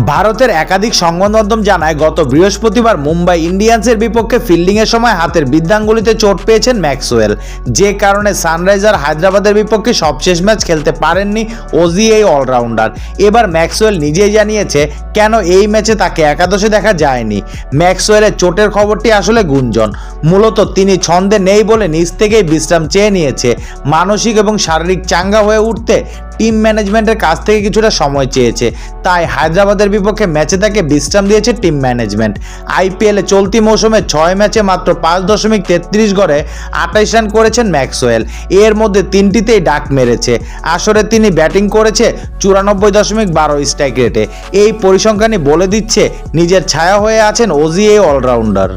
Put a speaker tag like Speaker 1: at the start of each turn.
Speaker 1: ভারতের একাধিক সংবাদ মাধ্যম জানায় গত বৃহস্পতিবার মুম্বাই ইন্ডিয়ান্সের বিপক্ষে ফিল্ডিংয়ের সময় হাতের বৃদ্ধাঙ্গুলিতে চোট পেয়েছেন ম্যাক্সওয়েল, যে কারণে সানরাইজার হায়দ্রাবাদের বিপক্ষে সবশেষ ম্যাচ খেলতে পারেননি অজি এই অলরাউন্ডার। এবার ম্যাক্সওয়েল নিজেই জানিয়েছে কেন এই ম্যাচে তাকে একাদশে দেখা যায়নি। ম্যাক্সওয়েলের চোটের খবরটি আসলে গুঞ্জন, মূলত তিনি ছন্দে নেই বলে নিজ থেকেই বিশ্রাম চেয়ে নিয়েছে। মানসিক এবং শারীরিক চাঙ্গা হয়ে উঠতে টিম ম্যানেজমেন্টের কাছ থেকে কিছুটা সময় চেয়েছে, তাই হায়দ্রাবাদের বিপক্ষে ম্যাচে তাকে বিশ্রাম দিয়েছে টিম ম্যানেজমেন্ট। আইপিএলে চলতি মৌসুমে 6 ম্যাচে মাত্র 5.33 গড়ে 28 রান করেছেন ম্যাক্সওয়েল, এর মধ্যে 3টিতেই ডাক মেরেছে। আসরে তিনি ব্যাটিং করেছে 94.12 স্ট্রাইক রেটে। এই পরিসংখ্যানই বলে দিচ্ছে নিজের ছায়া হয়ে আছেন অজি এই অলরাউন্ডার।